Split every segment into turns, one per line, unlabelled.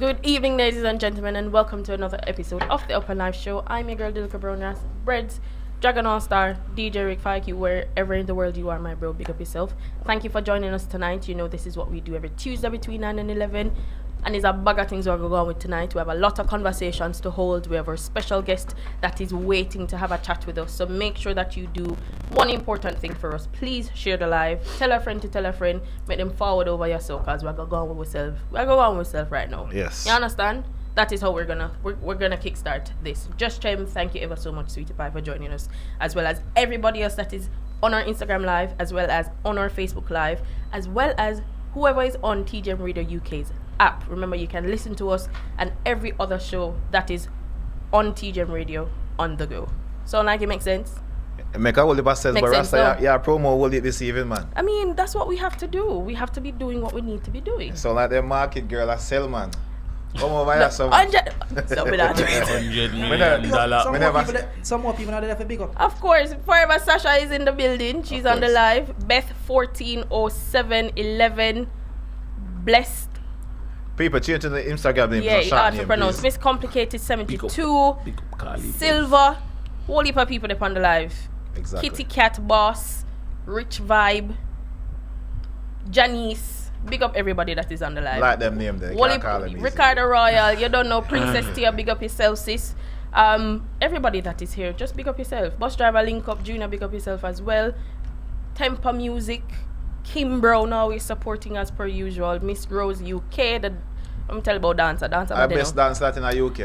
Good evening, ladies and gentlemen, and welcome to another episode of the Upnlive show. I'm your girl, Dilka Bronas, Breads, Dragon All Star, DJ Rick 5Q, wherever in the world you are, my bro, big up yourself. Thank you for joining us tonight. You know, this is what we do every Tuesday between 9 and 11. And there's a bag of things we're going on with tonight. We have a lot of conversations to hold. We have our special guest that is waiting to have a chat with us. So make sure that you do one important thing for us. Please share the live. Tell a friend to tell a friend. Make them forward over yourself because we're going to go on with ourselves. We're going on with ourselves right now.
Yes.
You understand? That is how we're gonna kickstart this. Just Chem, thank you ever so much, Sweetie Pie, for joining us, as well as everybody else that is on our Instagram live, as well as on our Facebook live, as well as whoever is on TGM Radio UK's app. Remember, you can listen to us and every other show that is on TGM Radio on the go. So, like, it makes sense.
Make a whole heap of sense, but Rasta, yeah, promo will it this evening, man.
I mean, that's what we have to do. We have to be doing what we need to be doing.
So, like the market girl, I sell, man. Come over here, some.
100
million. Some more people are there for big up.
Of course, Forever Sasha is in the building. She's on the live. Beth 140711. Blessed.
People change to the Instagram name.
Yeah, it's hard to pronounce. Miss Complicated 72. Silver. Whole heap of people up on the live.
Exactly.
Kitty Cat Boss. Rich Vibe. Janice. Big up everybody that is on the live.
Like them name there.
Ricardo Royal. You don't know Princess Tia. Big up yourself, sis. Everybody that is here, just big up yourself. Bus Driver Link Up Junior, big up yourself as well. Temper Music. Kim Brown always supporting as per usual. Miss Rose UK. I'm telling about dancer.
I best dancer in the UK.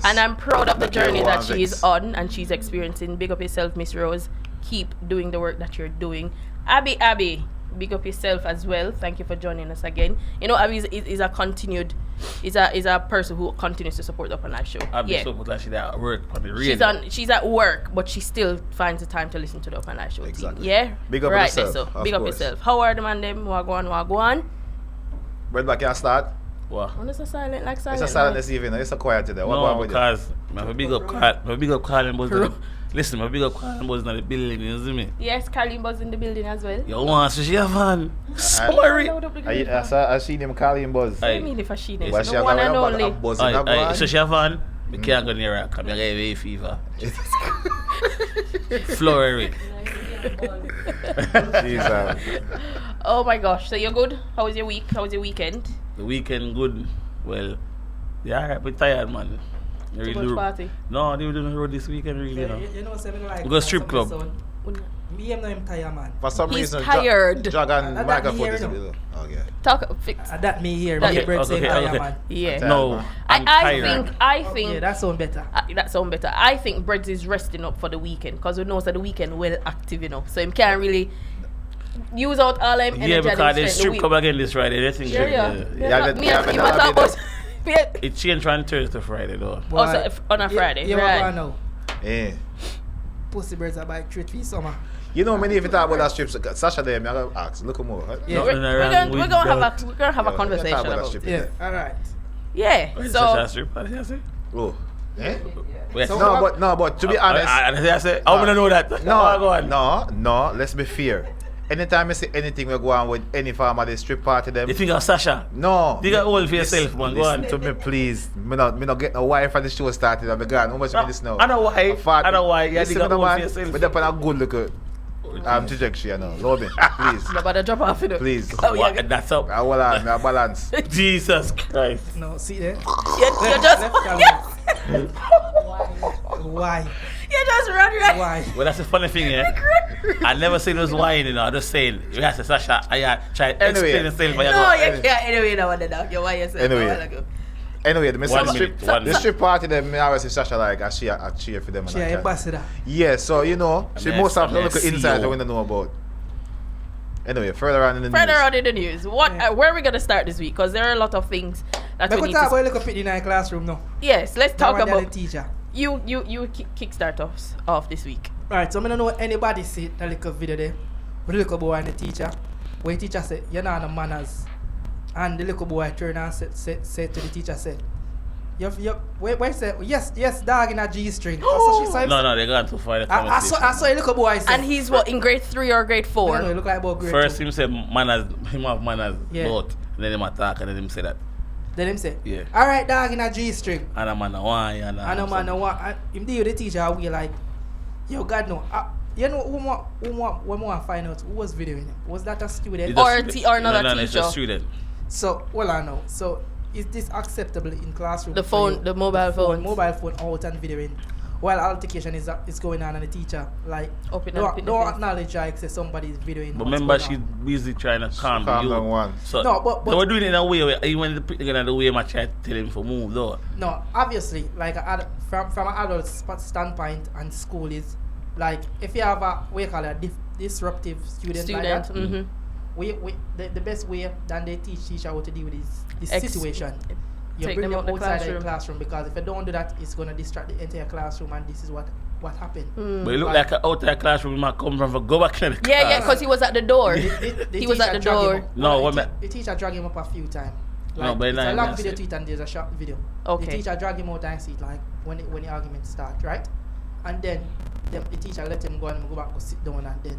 And I'm proud of the journey that she is on and she's experiencing. Big up yourself, Miss Rose. Keep doing the work that you're doing. Abby. Big up yourself as well. Thank you for joining us again. You know, Abby is a continued, is a person who continues to support the Upnlive show.
Abby support that she's at work on the radio.
She's at work, but she still finds the time to listen to the Upnlive show.
Exactly.
Yeah.
Big up yourself. So.
Big up yourself. How are the man them? Wagwan.
When back can start?
What? When it's a silent, like silent.
It's a silent this evening. It's a quiet today.
No, because my big up Carlin was listen, my big up Carlin was in the building, you see me?
Yes, Carlin was in the building as well.
You want to see a fan? Sorry.
I seen him Carlin Buzz.
I mean if I see them.
But
no one and only.
So she a fan? I can't go near her because I have a fever. Flowery.
Jesus.
Oh my gosh, so you're good? How was your week? How was your weekend?
The weekend good. Well, yeah, we're tired, man.
Party?
No, they were doing the road this weekend, really.
You know something like
we go strip club.
Me am not tired, man.
For some
He's
reason,
tired.
Dragon microphone is
no.
okay.
Talk fix.
That me here.
That
Me
okay,
bread saying tired, man.
Yeah.
No,
I think.
Yeah, that sound better.
That sound better. I think Breads is resting up for the weekend because we know that the weekend well active, you know. So him can't really use out all them energy.
Yeah, because they strip club again this Friday. They think it changed from Thursday to Friday though.
Also on a Friday.
Yeah,
right.
know.
Yeah.
Pussy birds are by treat for summer.
You know, many if you talk about that strip, Sasha there, I'm gonna ask. Look more.
Yeah.
We're gonna have a conversation about it.
Yeah. All right.
Yeah.
What is
So.
Sasha strip? What did I say?
Oh. Eh?
Wait,
So, no, but to be honest,
I want to know that.
No. Let's be fair. Anytime you see anything we go on with any farm at the strip party, them.
You think of Sasha?
No.
You got all for yourself, man. Go on.
To me, please. Me not get no wife for the show started. I'm gone. How much me this now?
I know why. I know why. Yeah, you got all for yourself.
But up on a good look. Trajectory, you know. Love me, please.
You better drop off it.
Please.
Oh, yeah.
That's up.
I will balance.
Jesus Christ.
No, see there.
You just.
Why?
You just run right.
Why?
Well, that's the funny thing, yeah. I never seen those whining, you know. I'm just saying. You have to Sasha. I try to explain the same.
No, you can't. Anyway, no one did that. You why yourself.
Anyway, the strip party, them I always say Sasha like I cheer for them.
She an ambassador.
Yeah, so you know, she most of the look inside that we don't know about. Anyway, further on in the
news. Where are we gonna start this week? Because there are a lot of things that we need to.
Talk about look up in the classroom now.
Yes, let's talk about
the teacher.
You kickstart us off this week.
Alright, so I don't know anybody see that little video there. With the little boy and the teacher. Where the teacher said, you're not the manners. And the little boy turned and said to the teacher, said, wait, say, yes, dog in a G-string.
No, they got too far.
I saw a little boy say.
And he's what, in grade 3 or grade 4?
No, he look like about grade
First
2.
him say manners, him have manners,
yeah.
both. And then him attack and then him say that.
Then him say,
Yeah.
alright dog in a G-string.
And a man a wine and
And a man no want. Him deal with the teacher we like, yo God no. You know when we want to find out who was videoing him. Was that a student?
Or another
no,
teacher?
It's a student.
So, well I know. So is this acceptable in classroom?
The phone, the mobile phone.
Mobile phone out and videoing while altercation is going on and the teacher like don't acknowledge like say somebody is videoing.
But remember she's busy trying to calm you.
One.
So
no, but
they were doing it in a way where even the picture the way I try to tell him for move though.
No, obviously like from an adult standpoint and school is like if you have a what you call a disruptive student like that, the best way than they teacher how to deal with this situation. You bring them outside the classroom because if you don't do that, it's gonna distract the entire classroom, and this is what happened.
But it looked like an outside classroom might come from go back to the class.
Yeah, because he was at the door.
The
He was at the door.
No,
the teacher dragged him up a few times. Like,
No, but
it's a
like
long
that's
video
it.
tweet and there's a short video.
Okay.
The teacher dragged him out and see it like when the argument start, right? And then the teacher let him go and go back go sit down, and then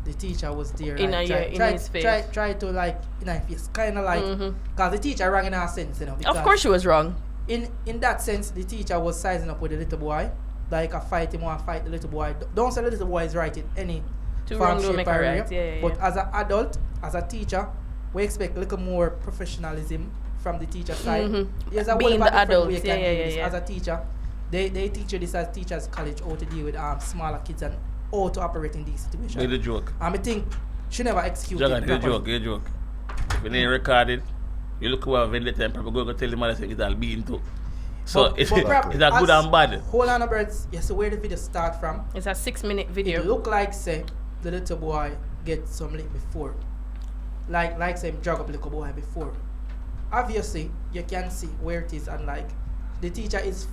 the teacher was there
In his face.
Try to like in his face, kind of like because the teacher rang in our sense, you know.
Of course she was wrong.
In that sense, the teacher was sizing up with the little boy, like a fight him or fight the little boy. Don't say the little boy is right in any
Too
form,
wrong don't
shape,
make
or
a
area.
right. Yeah.
But as an adult, as a teacher, we expect a little more professionalism from the teacher side. There's a
Being
whole
the adult,
way you can do this.
yeah.
As a teacher, they teach you this as teachers college how to deal with smaller kids and how to operate in these situations.
Made a joke.
I think she never executed
Jagan,
it properly.
you joke. If it ain't recorded, you look over vendetta and probably go tell the mother say it'll be into. So it's a good and bad.
Hold on, birds. Yes, so where the video start from?
It's a 6-minute video.
It look like say the little boy get some lick before. Like say him drag up little boy before. Obviously, you can see where it is, and like the teacher is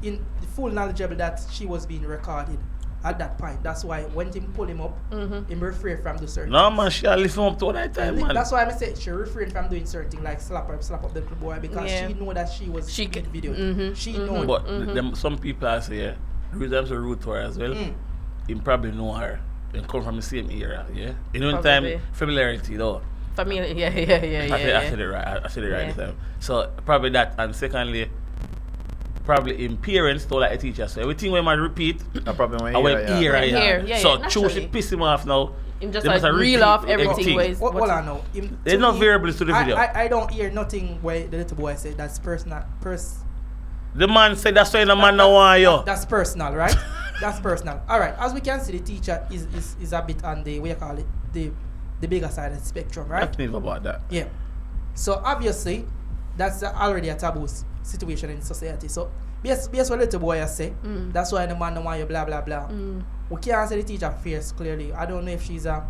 in the full knowledgeable that she was being recorded at that point. That's why when him pull him up, him refrain from doing certain.
No man, she'll lift him up to that time, man.
That's why I say she refrained from doing certain things like slap up the little boy because she know that she was being videoed. She know.
But them, some people I say, the reason I'm so rude to her as well, him probably know her. They come from the same era, yeah. You know, in time familiarity though.
Familiar, yeah.
I said it right this time. So probably that, and secondly, probably in parents told like a teacher. So everything when I repeat,
I probably
I went here.
Yeah,
so
naturally.
choose to piss him off now.
Him just
They
like
must
reel off everything.
What I know.
There's no variables to the video.
I don't hear nothing where the little boy said that's personal.
The man said that's why the man no want you.
That's personal, right? That's personal. All right. As we can see, the teacher is a bit on the what you call it the bigger side of the spectrum, right?
I think about that.
Yeah. So obviously, that's already a taboo situation in society. So based what little boy has say, that's why the man don't want you blah blah blah. We can't say the teacher fierce clearly. I don't know if she's a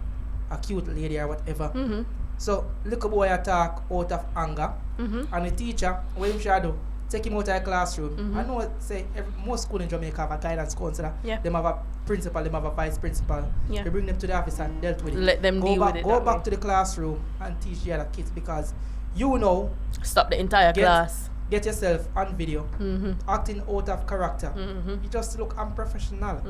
cute lady or whatever. So little boy attack out of anger, and the teacher what him should do? Take him out of the classroom. I know say most schools in Jamaica have a guidance counselor.
Yeah.
Them have a principal, them have a vice principal.
Yeah.
They bring them to the office and dealt with it.
Let them deal with it.
Go back to the classroom and teach the other kids because you know
Stop the entire class.
Get yourself on video, acting out of character. You just look unprofessional.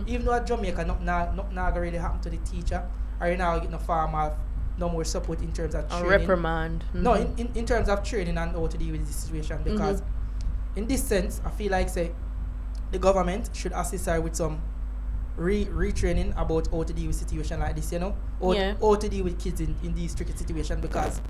Even though at Jamaica, not really happen to the teacher, or you now get no formal, no more support in terms of training.
A reprimand.
No, in terms of training and how to deal with this situation because in this sense, I feel like say the government should assist her with some retraining about how to deal with situation like this, you know, how to deal with kids in these tricky situations because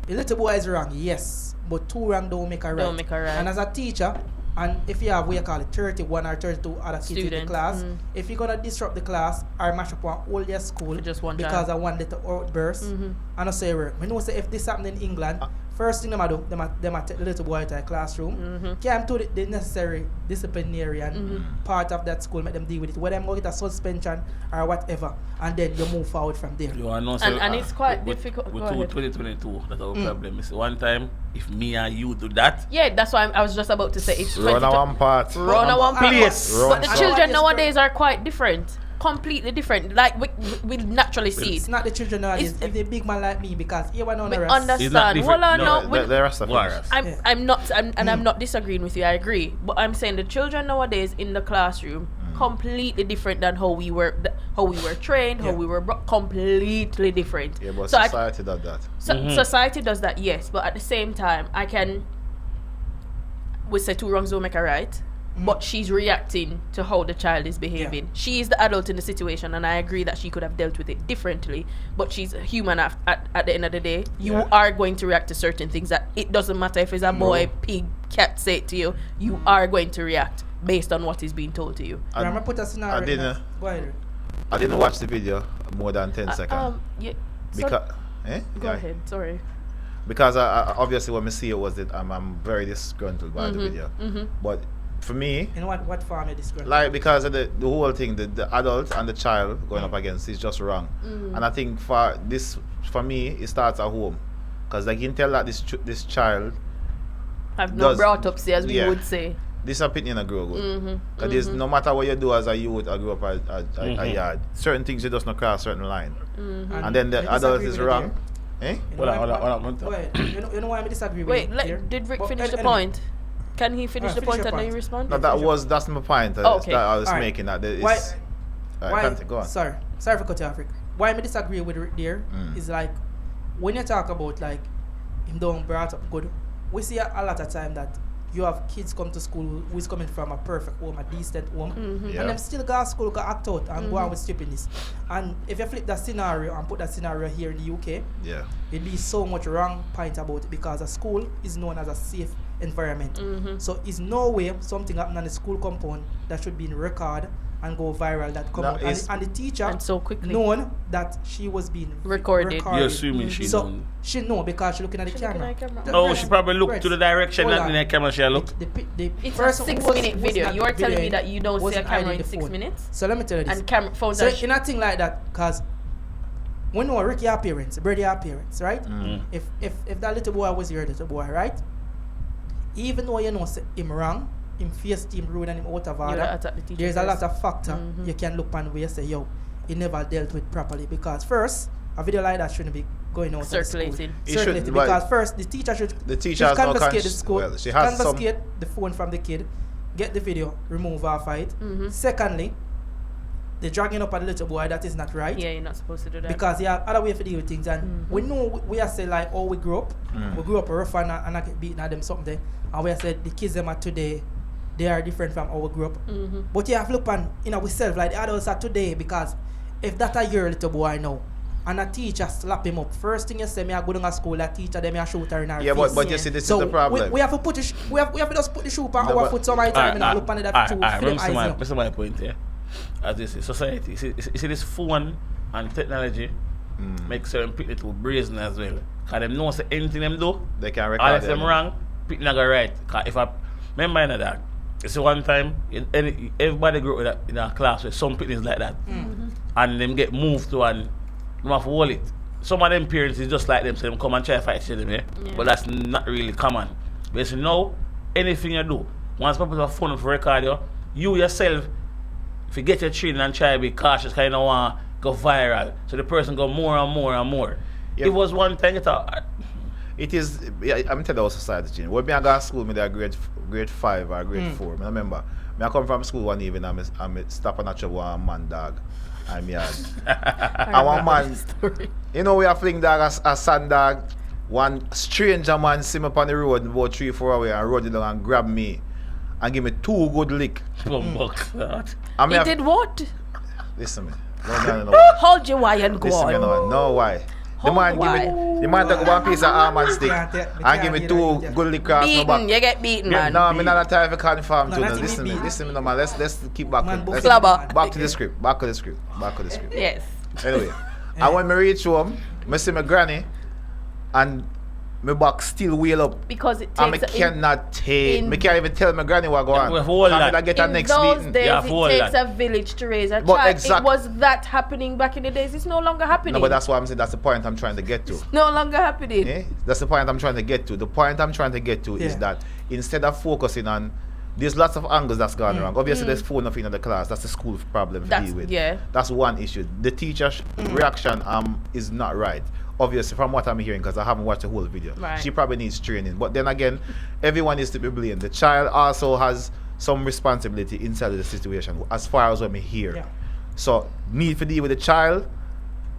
a little boy is wrong, yes, but two wrong don't make a right. And as a teacher, and if you have what you call it 31 or 32 other kids in the class, if you're gonna disrupt the class or mash up one whole year school
just one
because of one little outburst, and I say work. We know say if this happened in England, first thing them do, them take the little boy to a classroom, can do the necessary disciplinary and part of that school, make them deal with it. Whether them go get a suspension or whatever, and then you move forward from there.
And it's quite difficult.
With 2022, that's our problem. It's one time, if me and you do that.
Yeah, that's why I was just about to say it's
run a one part.
Run a one place. But the children nowadays are quite different. Completely different. Like we naturally see
it's
it.
not the children nowadays. If they big man like me because you want on the rest.
Understand. Well,
the rest of us.
I'm not disagreeing with you. I agree. But I'm saying the children nowadays in the classroom completely different than how we were trained, how we were completely different.
Yeah, but society does that.
Society does that, yes, but at the same time, we say two wrongs don't make a right. But she's reacting to how the child is behaving. Yeah. She is the adult in the situation, and I agree that she could have dealt with it differently. But she's a human at the end of the day. You are going to react to certain things. That it doesn't matter if it's a boy, pig, cat say it to you. You are going to react based on what is being told to you.
I'm gonna put a scenario.
I didn't watch the video more than 10 seconds.
Go ahead. Sorry.
Because I obviously when I see it was that I'm very disgruntled by the video. But for me,
in what form it is disgruntled?
Like because of the whole thing, the adult and the child going up against is just wrong. And I think for me, it starts at home, because like you can tell that this child
have no brought up, as we would say.
This opinion I grow good. Because no matter what you do as a youth, I grew up a yard. Certain things you just not cross certain line, and then the adult is wrong. Eh?
You know why I disagree with you?
Wait, did Rick finish the point? Can he finish the point and then you respond?
No, that's my point. That I was making. That
why?
Go on.
Sorry for cutting off, Rick. Why I disagree with Rick there is like when you talk about like him don't brought up good. We see a lot of time that you have kids come to school who is coming from a perfect home, a decent home, and them still go to school, go act out and go on with stupidness. And if you flip that scenario and put that scenario here in the UK, it'd be so much wrong point about it, because a school is known as a safe environment. So it's no way something happened on the school compound that should be in record and go viral that come out. And the teacher
and so quickly
known that she was being recorded.
You're assuming she known.
She know because she looking at the camera.
She probably looked to the direction that in the camera she looked.
It's a 6-minute video. You are telling me that you don't see a camera in 6 minutes?
So let me tell you this.
And camera phones
so in a thing like that, because we know Ricky appearance, Brady appearance, right? If that little boy was your little boy, right? Even though you know him wrong, him face team rude and him out of order, there's a lot of factor you can look on where you say, yo, he never dealt with properly. Because first, a video like that shouldn't be going out
circulating.
Circulating, because first the teacher should confiscate the school, confiscate the phone from the kid, get the video, remove off it. Secondly, the dragging up a little boy, that is not right.
Yeah, you're not supposed to do that.
Because you have other way to deal with things, and we know we are saying like, oh, we grew up rough and I get beaten at them something, and we are said the kids them are today, they are different from how we grew up. But you have to look on ourselves like the adults are today, because if that a your little boy now and a teacher slap him up, first thing you say, me I go to school, that teacher them a shoot her in her face.
But you see, this is the problem.
We have to put we have to just put the shoe on our foot so my time and look on that too.
That's my point here. As this is society, you see this phone and technology makes certain people too brazen as well. Because them know say anything them do,
they can record
unless them wrong, people not go right. Because if I remember that, you see one time, everybody grew up in a class with some people is like that. And them get moved to and them have to hold it. Some of them parents is just like them, so them come and try to fight them, but that's not really common. But you know, anything you do, once people have phone for record you yourself, if you get your training and try to be cautious, kind of want to go viral, so the person go more and more and more. It was one thing.
It is. I'm telling you, society change. When I go to school, I grade 5 or grade 4. I remember, I come from school one evening, I'm stop on a trouble one man dog, I'm yard. And one man, we are fling dog a sand dog. One stranger man see me on the road about 3-4 away and rode it down and grab me and give me 2 good lick.
He did what?
Listen me.
Hold your why and go on.
No why. The man take one piece of arm and stick and give me 2 good lick across my back.
You get beaten, man.
No, I'm not time for confirm to listen me, no man. Let's keep back. Back to the script.
Yes.
Anyway, and when I reach home, I see my granny and my back still wheel up.
Because it takes
and I can't even tell my granny what going on. I get a next
those
beating.
days, it takes a village to raise a child. It was that happening back in the days. It's no longer happening.
No, but that's what I'm saying. That's the point I'm trying to get to.
It's no longer happening.
Yeah? That's the point I'm trying to get to. The point I'm trying to get to is that instead of focusing on, there's lots of angles that's gone wrong. Obviously, there's phone in the class. That's the school problem to deal with.
Yeah.
That's one issue. The teacher's reaction is not right. Obviously, from what I'm hearing, because I haven't watched the whole video, she probably needs training. But then again, everyone is to be blamed. The child also has some responsibility inside of the situation as far as what me hear.
Yeah.
So need to deal with the child,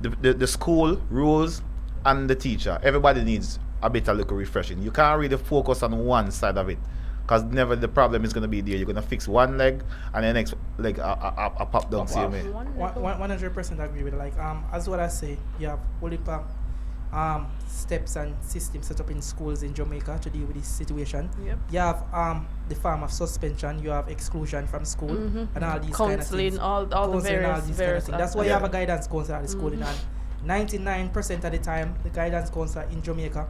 the school rules, and the teacher. Everybody needs a bit of little refreshing. You can't really focus on one side of it, because never the problem is going to be there. You're going to fix one leg and the next leg a pop down. See me?
100% agree with it. Like as what I say, you have all the steps and systems set up in schools in Jamaica to deal with this situation.
Yep.
You have the form of suspension, you have exclusion from school, and all these kind of
Counseling,
things.
all the
Counseling, all
various
these kind of things. That's why you
Yeah.
have a guidance counselor at the school. And 99% of the time, the guidance counselor in Jamaica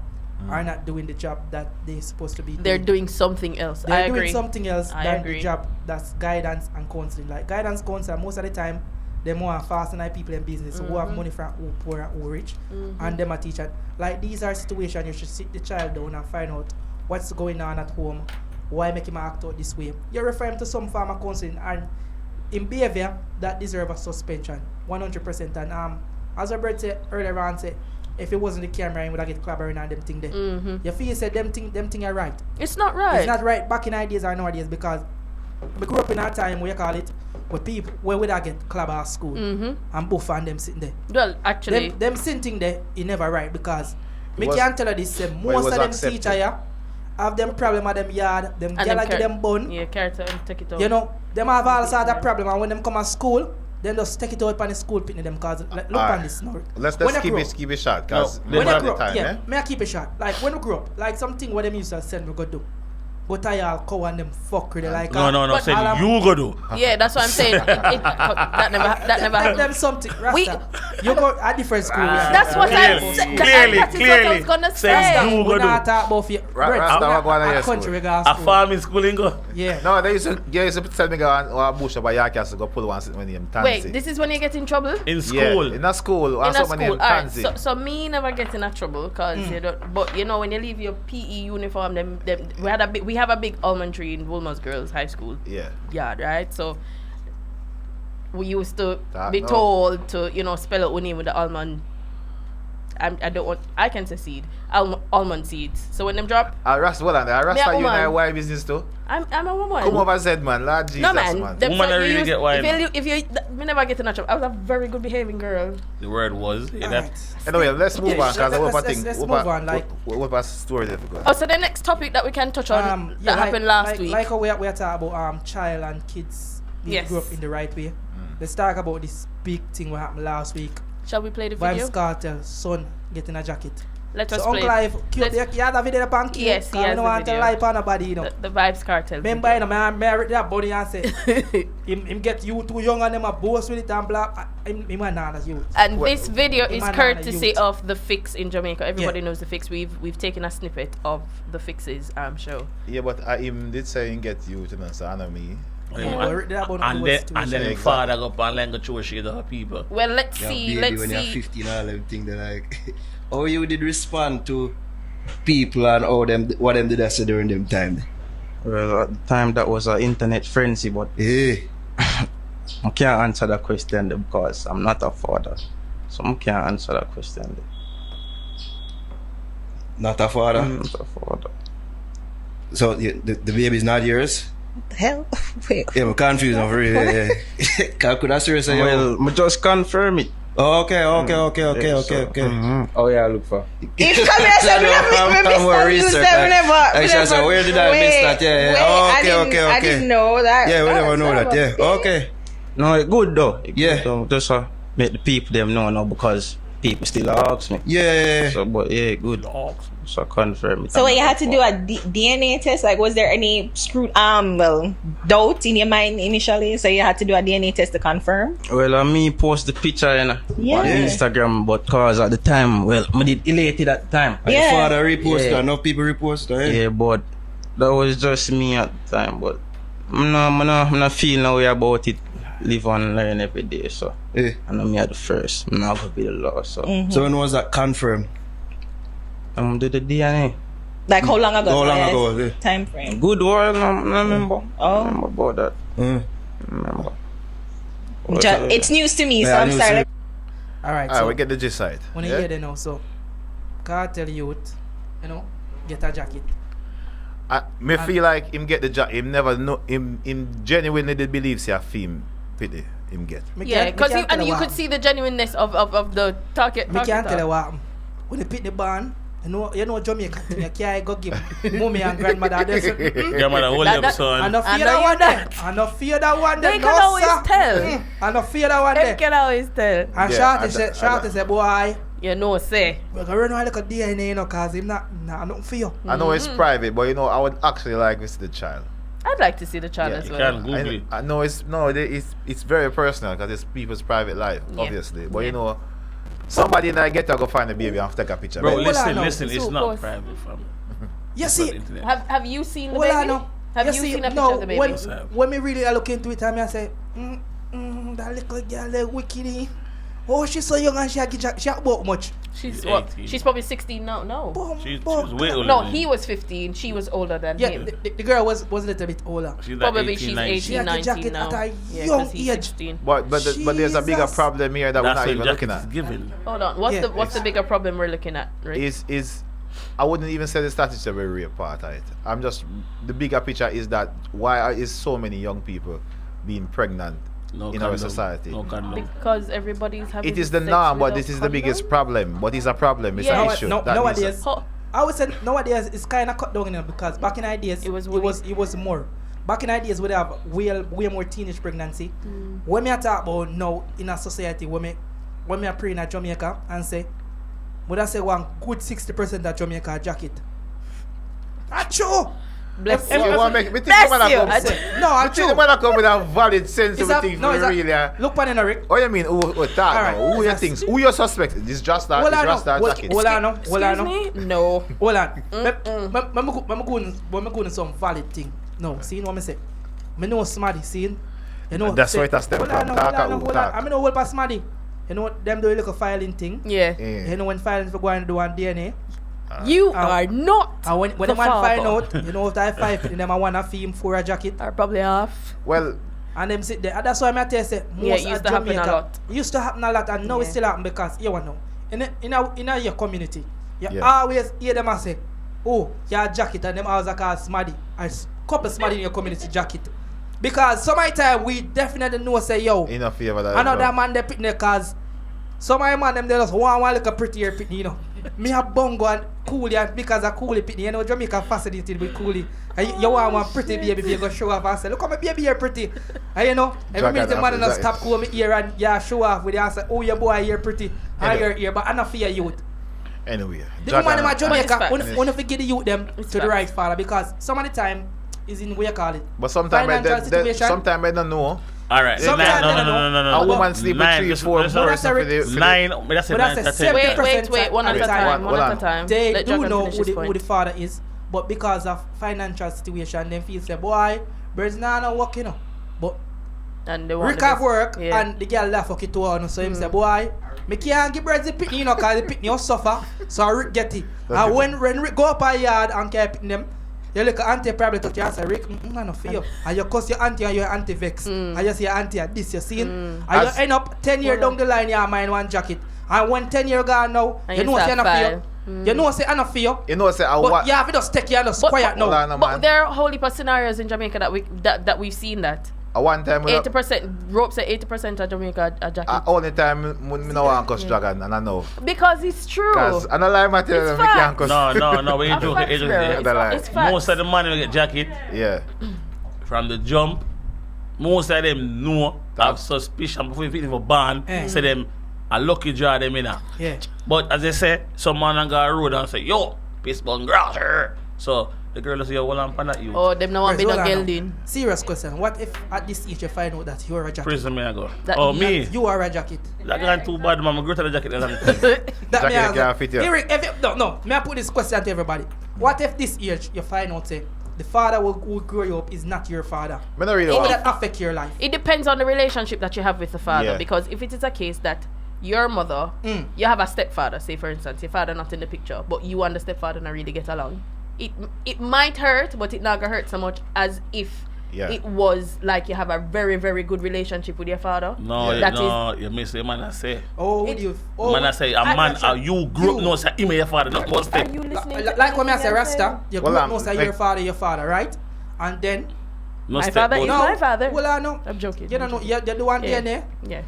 are not doing the job that they're supposed to be doing.
They're doing something else.
They're
I
doing
agree.
something else
I
than
agree.
the job that's guidance and counseling. Like guidance counselor, most of the time, they more fast than people in business who have money from who poor and who rich, and them a teacher. Like these are situations you should sit the child down and find out what's going on at home, why make him act out this way. You're referring to some form of counseling and in behavior that deserve a suspension, 100%. And as a bird said earlier on, said if it wasn't the camera, he would have get clobbering on them thing there. You feel said them thing are right.
It's not right.
It's not right back in ideas or nowadays, because we grew up in a time where you call it where people where would I get club at school and buff and them sitting there.
Well, actually,
Them sitting there is never right, because
It
me
was-
can't tell you this. Most
was
of them
accepted.
teacher yeah, have them problem at them yard, them
and
gyal give them bun.
Yeah, character and take it out.
You know, them have all sorts of problem, and when them come to school, then just take it out on the school picnic them, cause like, look on this now.
Let's
When I
keep
grow
it
up-
keep it short, because
No,
we
When
don't
I
have
grew
the
up,
time.
yeah,
Eh?
may I keep it short. Like when we grew up, like something what them used to send me go do. But I all cow and them fuck with it like
No,
But
said
all
you go do.
Yeah, that's what I'm saying. That never
them
happened.
something. Rasta.
We-
You go a different school. yeah.
That's what I'm
Clearly,
saying.
clearly,
That is what I was
clearly.
gonna
Say
say.
you
We
go
not
do.
talk about your
Rasta wa go on a
a
yes
country
school.
regard
A
school.
farming school in go.
Yeah.
No, they used to tell me go on a bush about Yakas to go pull one sitting when him Tansy.
Wait, this is when you get in trouble?
In
Yeah,
school.
in a school or
In a
something
school,
named
alright.
Tansy.
So me never get in a trouble because you don't. But you know when you leave your PE uniform, them we have a big almond tree in Woolmer's Girls High School
Yeah.
yard, right? So we used to
That
be
no.
told to spell out our name with the almond. I don't want. I can succeed. Almond seeds. So when them drop,
Rasta, well, Rasta,
Me a
you
woman.
know why business too?
I'm a woman.
Come over, Z man, Lord Jesus,
No man, them
Woman
say
really
you
get wine.
If you me never get in a trouble. I was a very good behaving girl.
The word was. Yeah,
Alright.
Anyway, let's move on, because
Let's move on, like-
what a story there for God.
Oh, so the next topic that we can touch on
Yeah,
that happened last week.
Like how we are talking about child and kids need
Yes.
to grow up in the right way. Let's talk about this big thing what happened last week.
Shall we play the video?
Vybz Kartel son getting a jacket.
Let us
So
play.
Uncle Live, cute,
Let's-
you have the video upon cute.
Yes, he
Cause I
has
don't
the
want to
video.
lie upon nobody, you know.
The Vybz Kartel.
Remember, you know, man, married that body and say, him get you too young and them a boast with it and blah. Him a nana's youth.
And
Well,
this video is
man,
courtesy
youth.
of The Fix in Jamaica. Everybody
Yeah.
knows The Fix. We've taken a snippet of The Fix's show.
Yeah, but him did say he get you to know, so I know me.
And then his father go up and let go through shade of people.
Well, let's
Yeah,
see.
baby,
Let's
when you're
see.
15 and all them things, they like how you did respond to people and how them what them did I say during them time.
Well, at the time that was an internet frenzy, but
Hey,
I can't answer that question because I'm not a father. So I can't answer that question.
not a father.
I'm not a father.
So the baby's not yours?
What the hell? Wait.
Yeah, I'm confused over it. Yeah. Could I seriously say
Well, I just confirm it.
oh, okay.
Yeah, so, Oh yeah, look for.
If come here, say,
I'm more research. I just say, where did I miss that? Yeah. Oh, okay.
I didn't know that.
Yeah, we never know that. Yeah. Okay.
No, it good though. It
Yeah.
good, though. Just make the people them know now because people still ask me.
Yeah.
So, but yeah, good. So confirm it.
So when you had to do a DNA test, like was there any doubt in your mind initially? So you had to do a DNA test to confirm?
Well, me post the picture on
Yeah.
Instagram, but cause at the time, well, I did elated at the time.
And
Yeah.
the father reposted,
Yeah.
enough people reposted. Eh?
Yeah, but that was just me at the time. But I'm not feeling no way about it. Live and learn every day, so
Eh.
I know me at the first. I'm not gonna be the last, so
So when was that confirmed?
I'm do the DNA.
Like how long ago?
How long
Yes.
ago? Yeah.
Time frame.
Good while, I remember.
Oh.
I remember about that. Remember.
It's news to me, so
Yeah,
I'm
news
sorry.
to
Like,
Alright,
Alright,
so
we get the gist side.
when you
Yeah?
hear them now, so Cartel youth, get a jacket.
Me feel like him get the job. Him never know. Him genuinely did believe say a film pity him get.
Yeah, because you could see the genuineness of the target.
Me can't tell you what happened. When they pick the band, you know Jamaica thing, you can't go give mommy and grandmother this.
Grandmother, hold up, son.
I no fear that one there. I no fear that one there.
They can always tell.
I no fear that one
They
there.
can always tell.
And Shorty say, boy,
You know, say.
we're going to run a little DNA, you know, because him nothing for you.
I know it's private, but you know, I would actually like to see the child.
I'd like to see the child
Yeah,
as
You
well.
can Google it.
I know it's very personal because it's people's private life,
Yeah.
obviously. But
Yeah.
you know, somebody in I get to go find a baby and take a picture.
Bro,
But
listen, it's
So
not
close.
private, fam.
You
It's
see,
not internet.
Have you seen the
well, I
baby?
know.
Have you
see,
seen a picture
no,
of the baby?
when me really look into it, I say, that little girl, that wickedy. Oh, she's so young and she about much.
She's
She's
what?
18.
She's probably 16 now. No.
She was way older.
No,
than
he
you.
was 15. She was older than
Yeah,
him.
the girl was a little bit older.
She's like
Probably
18,
she's
19.
18,
She had the
19
jacket
now.
at a
Yeah,
young
'cause he's
age.
16.
but there's a bigger
Jesus.
problem here that we're
That's
not
the
even
jacket
looking
is
at.
given.
Hold on. What's
Yeah.
the bigger problem we're looking at, right?
Is I wouldn't even say the statutory rape part of it. I'm just the bigger picture is that why is so many young people being pregnant
No
in our
condom.
society?
No condom.
Because everybody's having
It is the
sex
norm, but
without
this is the biggest
condom?
problem. But it's a problem. It's
Yeah.
an issue. that needs
Nowadays,
Ho-
I would say nowadays it's kind of cut down, you know, because back in the days
It was
it was more. Back in the days we have way more teenage pregnancy. When me I talk about now in a society when me I pray in a Jamaica and say, would I say one good 60% of Jamaica jacket. Achoo!
Bless
You
you.
want me think
Bless
the man
you.
come-
I-
No,
I think the
achoo!
man come with a valid sense
It's
of
a,
things
no, it's a,
really.
look pan in a Rick.
Oh, you mean who talk
Alright,
now? Who you
that's-
think? Who you suspect? This just that.
Well,
This
I know.
just that
Well,
jacket.
well, I know. Well, I
Excuse
know.
me? No.
Hold on. Me go in some valid thing. No, see what me say? Me know Smaddy, see? You know.
That's
say-
where it has step
hold
from.
on,
Talk
hold on,
who
hold
talk.
on. I mean, hold past Smaddy. You know them do a little filing thing.
Yeah.
Yeah.
You know when filing for going to do one DNA.
You are not.
And when
the
the man
father.
find out, you know, if I five in them, I want a fee him for a jacket.
Or probably half.
Well,
And them sit there. And that's why I tell you, say,
Yeah,
most
it used
of
to happen a
Jamaica-
lot.
It used to happen a lot, and now it
Yeah.
still happen because you want know. In your community, you
Yeah.
always hear them and say, "Oh, your jacket," and them always call Smaddy. And couple Smaddy in your community jacket. Because sometimes we definitely know say, yo,
in a favor that.
another man they pick cause some of man them they just one look a prettier pitney, you know. Me have bongo and coolie, and because of coolie pitney, you know, Jamaica fascinated with coolie. And you want one pretty baby if you go show off and say, look how my baby here pretty. And you know, every minute the man and stop cool me ear and yeah show off with you and say, oh your boy here pretty, and your ear, but I not fear youth.
Anyway.
The woman in my
But
Jamaica,
it's
want to forget the youth them
It's
to the
facts.
right father because some of the time is in what you call it.
But sometimes
Financial situation.
sometimes I don't know.
All right.
Sometimes
No.
they don't
A woman sleep with
Nine,
3,
listen,
4
listen.
person for the
Nine. That's a
But that's
nine.
a
That's
seven-
it.
Wait,
50%
one at a
Wait,
time.
hold
One at
on.
a time.
They
Let
do
Dragon
know
finish
who
his
the
point.
father is, but because of financial situation, them feel say, boy, birds now not work, you know. But
And they want
Rick
the
have
best.
work,
Yeah.
and the girl left fuck it to her, so him say, boy, me can't give birds the pitney, you know, because the pitney will suffer, so Rick get it. And when Rick go up a yard and care pitney them, your little auntie probably touch you and say, Rick, I no feel you. And you cuss your auntie and your auntie vex. And you see your auntie at this, you see? And you end up 10 years down the line, you mind one jacket. And when 10 years gone now,
And
you
you
know say I
start
no feel.
file.
You know say I no feel.
You know, say I
But
what?
you have to just take you and just
But-
quiet
Hold
now.
on,
But
man.
there are a whole heap of scenarios in Jamaica that we've seen that.
At one time, when
80% rope say 80% of Jamaica are jacket.
only time when me no want cuss dragon, and I know.
Because it's true.
Cause I don't like material
It's
me can't
facts.
cuss.
No. When you
I'm
joke,
facts,
it
bro.
just
It's facts.
most of the money will get jacket
Yeah.
from the jump. Most of them know have suspicion before you pick them for ban. Say them a lucky draw them in there.
Yeah.
But as I say, some man and go a road and say, yo, piss bun grass here. So the girl will say, yo, well, I'm pan at you.
Oh, them no want be
Hold
no
on now.
gelding.
Serious question. What if at this age you find out that you're a jacket?
Prison me I go.
That-
Oh, me?
You are a jacket.
That guy too bad, man. I'm going to the jacket.
That
Jacket
me ask
can't fit you.
Eric, no. May I put this question to everybody? What if this age you find out say the father who grew you up is not your father?
Me no really
How would
want.
that affect your life?
It depends on the relationship that you have with the father.
Yeah.
Because if it is a case that your mother, you have a stepfather, say for instance, your father not in the picture, but you and the stepfather not really get along. It might hurt, but it not gonna hurt so much as if
Yeah.
it was like you have a very, very good relationship with your father.
No,
Yeah.
That
you miss the man I say.
Oh,
It-
would you? Oh,
Man I say, a man, you grew up, no, say, him and your father, not one
Are
step.
you listening?
like when I say Rasta, you
Well,
grew up
I'm
knows that
like-
your father, right? And then
No
My
step,
father
but-
is my father.
Well, I know.
I'm joking.
You don't know. You do one
Yeah.
DNA.
Yeah.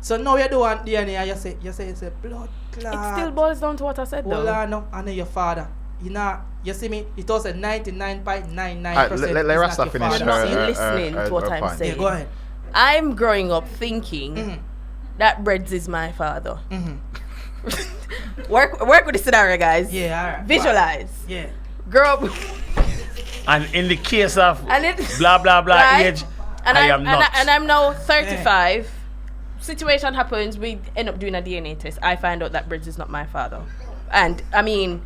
So now you do one DNA and you say blood clot.
It still boils down to what I said though.
Well, I know. I know your father. You know. You see me? It was a 99.99%.
Alright, let Rasta finish
You're not
her-
listening to what
her
I'm
point.
saying.
Yeah, go ahead.
I'm growing up thinking
Mhm.
that Breads is my father.
Mhm.
Work with the scenario, guys.
Yeah, alright.
Visualize.
Yeah.
Grow up.
And in the case of
And it
blah, blah, blah
right?
age,
And
I
I'm,
am not.
And I'm now 35. Situation happens. We end up doing a DNA test. I find out that Breads is not my father. And I mean,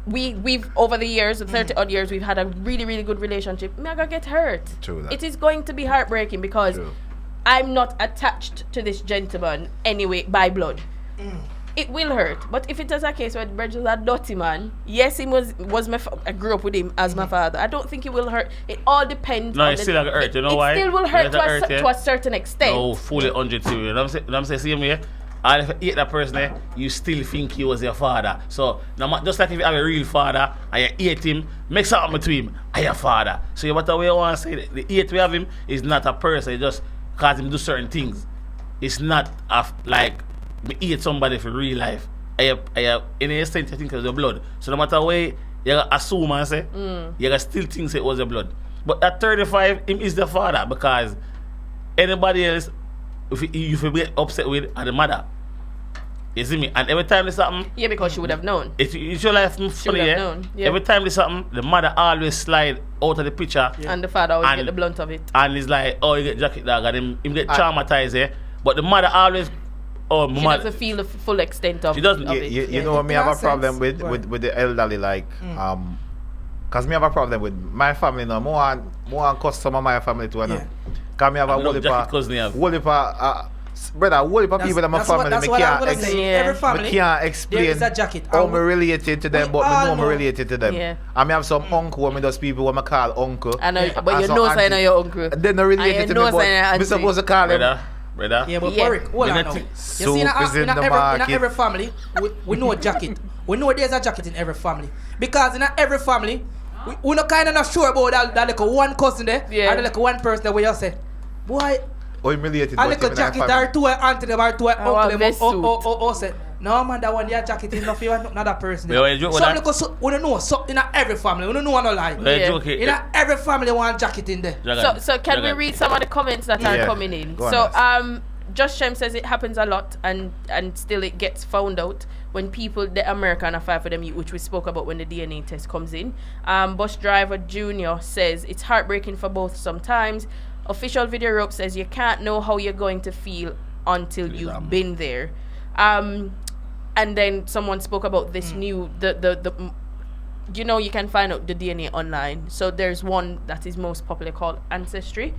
we've over the years, 30 odd years, we've had a really, really good relationship. Me, I gonna get hurt.
True that.
It is going to be heartbreaking because
True.
I'm not attached to this gentleman anyway by blood. It will hurt, but if it is a case where Breads was a dirty man, yes, he was my. I grew up with him as my father. I don't think it will hurt. It all depends.
No,
on
it still gonna hurt. You know
it
why?
It still will hurt
It
to
gonna hurt, yeah.
to a certain extent.
no, fully 100 to you. You know what I'm saying? Same way. And if you hate that person, you still think he was your father. So, just like if you have a real father and you hate him, make something between him and your father. So, no matter what you want to say, the hate we have him is not a person. It's just cause him do certain things. It's not like we hate somebody for real life. I in a sense, you think it's your blood. So, no matter what you assume and say, you still think it was your blood. But at 35, him is the father because anybody else, if you get upset with, are the mother. You see me? And every time there's something,
Yeah, because she would have known.
it's your life funny,
would have
yeah?
known, yeah.
Every time there's something, the mother always slide out of the picture.
And the father always
And-
get the blunt of it.
And it's like, oh, you get jacket dog, and him get traumatized, yeah? But the mother always, oh,
She
mother,
doesn't feel the full extent of,
She doesn't.
of
You,
it.
you, you
Yeah,
know
it
me have a
makes
problem
sense.
with the elderly like cause me have a problem with my family now. More and cuss some of my family too.
Yeah.
Cause me have a
I love jacket cousin you have.
whole heap of brother, whole heap of people in my family.
That's
Me
what I'm
can't
gonna
ex-
say.
Yeah.
Every
me
family,
can't
there
explain
is a jacket.
how
And
me related to them,
we
but me
all
know me
know.
related to them.
Yeah.
And me have some uncle when me just people when me call uncle.
I know,
And
but you
some
know, say
auntie.
your uncle.
And then they related
And
to
you
me,
know say your
but me
auntie.
supposed to call them.
brother.
Yeah, but
Yeah.
Warwick, hold
Me
on
not
now.
think
You
soup
see,
is in the
in
market.
every family, we know a jacket. We know there's a jacket in every family. Because in every family, we not kind of not sure about that like one cousin there,
Yeah.
and like one person there where you say, boy,
Or him related
a
but
little
him in our
jacket
family.
or two auntie them or two uncle
a
them,
vest suit.
say, no man, that one their jacket is not for another person.
Wait, you joke with
Some
that?
little we don't know, so in every family, we don't know no lie.
Hey,
Yeah.
joke it.
In every family, one jacket in there.
So can we read some of the comments that are
Yeah.
coming in?
Go on,
So
Ness.
Josh Shem says it happens a lot and still it gets found out when people the American are fight for them, which we spoke about when the DNA test comes in. Bus driver Junior says it's heartbreaking for both sometimes. Official Video Rope says you can't know how you're going to feel until you've been there. And then someone spoke about this new you know, you can find out the DNA online. So there's one that is most popular called Ancestry.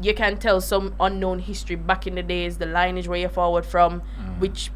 You can tell some unknown history back in the days, the lineage where you're forward from, which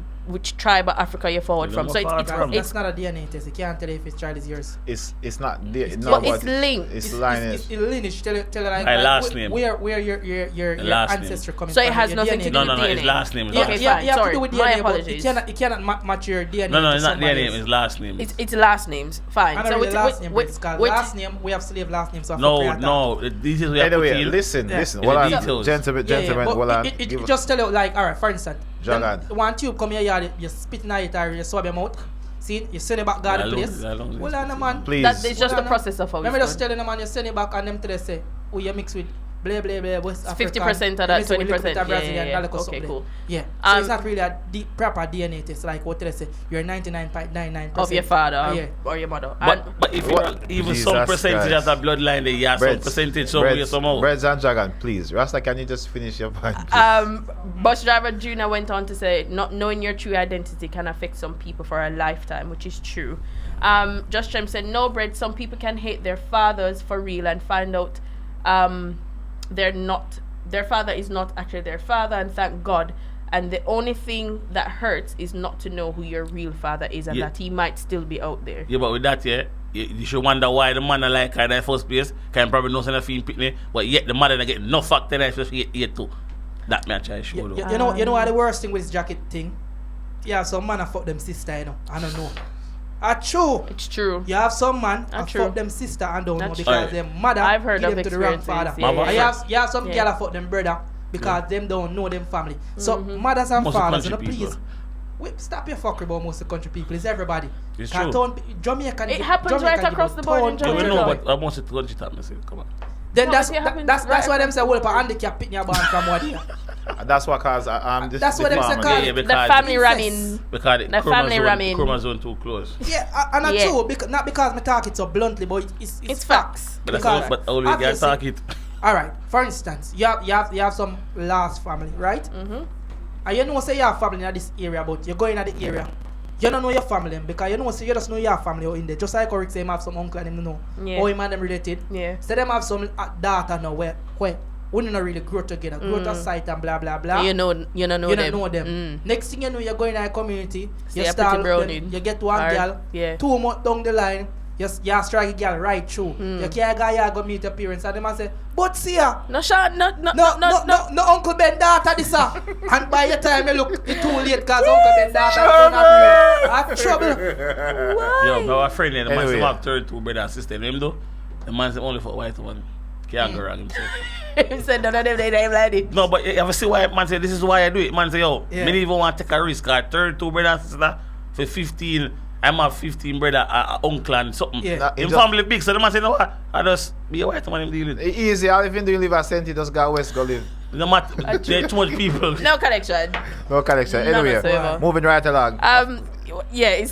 tribe of Africa you're forward
You
from.
know
So
far from.
That's not a DNA test. You can't tell if his child is yours.
It's not there. No,
but
but
it's linked.
It's lineage.
It's lineage. Tell it like
My last name.
Where your
last name.
ancestor coming
So
from.
it has
your
nothing
DNA.
to do
No,
with
no,
DNA.
his last name is
Yeah,
last
Okay,
name.
fine.
you have
Sorry.
to do with
My
DNA, but
apologies.
you cannot match your DNA.
No,
to
it's not
somebody
their name,
else.
it's last name.
It's last names. Fine.
I
So
know the
with-
last name,
with-
but it's called
with-
last name. We have slave last name. So
No, the details we have
Anyway,
put in.
listen.
Yeah.
Listen.
In
Well,
the details.
gentlemen,
but
well,
it just tell you like, alright, for instance,
Jagan.
one tube come here, you spit in it or you swab your mouth. See, you send it back
Yeah,
God the
long-
place.
yeah, long-
Well, no man.
please.
That is just
Well,
the
no.
process of how
Let me
it's
just
done.
tell the man you send it back and them to say, oh, you mix with blah blah blah West
It's
African.
50% of
you
that,
mix with
20%.
liquid Brazilian,
Yeah, yeah,
that little
okay,
something.
cool.
Yeah. So it's
Um,
not really a proper DNA test like what they say. You're 99.99%
Of your father
Yeah.
or your mother.
But if you
What?
have even
Jesus
some percentage
Christ.
of that bloodline, they have some
Breads,
percentage somewhere
breads,
somehow.
breads and dragon, please. Rasta, can you just finish your point?
Bus driver Junior went on to say, not knowing your true identity can affect some people for a lifetime, which is true. Just Shem said, no, Bread, some people can hate their fathers for real and find out their father is not actually their father, and thank God. And the only thing that hurts is not to know who your real father is and
Yeah.
that he might still be out there.
Yeah, but with that, yeah, you should wonder why the man like her in the first place. Can probably know some film pitney, but yet the mother get no factor there, especially yet too. That me I try to show though.
You know why the worst thing with this jacket thing? Yeah, some man fuck them sister, you know. I don't know. True.
It's true.
You have some man
true.
fuck them sister and don't know
That's
because
true.
their mother
I've heard
give
of
them to the wrong
experiences,
father.
yeah,
And
yeah.
you have some
Yeah.
girl fuck them brother because them don't know them family. So
Mm-hmm.
mothers and
Most of
fathers,
country
please.
people.
Wait, stop your fuckery about most of the country people. It's everybody.
It's
Can't
true.
Jamaican.
It happens right across the board in
Yeah, we
Jamaica.
know, but I want to go to that myself. Come on.
Then
No,
that's
but it happens
that's
right
why them say well, but handicap pitting your band from what here.
That's what cause this.
That's what them say,
farmer-
cause-
Yeah,
The
because
family
Princess.
ramming.
because
the family ramming.
chromosome too close.
Yeah, and that's
Yeah.
true. Not because me talk it so bluntly, but it's
facts.
But that's
Because
all, but only can
obviously-
talk it.
All right. For instance, you have some last family, right?
Mm-hmm.
And you know say you have family in this area, but you're going in the area. You don't know your family them because you know say you just know your family or in there. Just like Rick say him have some uncle and him know.
Yeah.
Or him and them related.
Yeah.
So them have some daughter now where we don't really grow together, grow to sight and blah blah blah.
You know them.
You don't know them.
Mm.
Next thing you know, you're going in a community.
See
You
a
start
pretty brown
them,
in.
you get one
Or-
girl.
yeah.
2 months down the line, you strike a girl right through. You can't go meet your parents and them and say, but see ya.
No, Sean, no,
No, Uncle Ben daughter this and by the time you look, it's too late because Uncle Ben daughter have trouble.
Yo, my friend, the man
Anyway.
say have 32 brother and sister. Him though, the man say only for white one. Can't go wrong himself.
He said none of them they like it.
No, but you ever see why man say this is why I do it? Man say yo,
Yeah.
me didn't even want to take a risk. I 32 brother and sister for 15. I'm a 15 brother, uncle and something.
Yeah.
Nah, it
Him
just-
family big, so the man say no what? I just be a white man him deal with.
Easy. All if you do live at Senti, just go west, go live.
No matter there too much people.
No connection.
No connection.
None
Anyway,
whatsoever.
moving right along.
Yeah, it's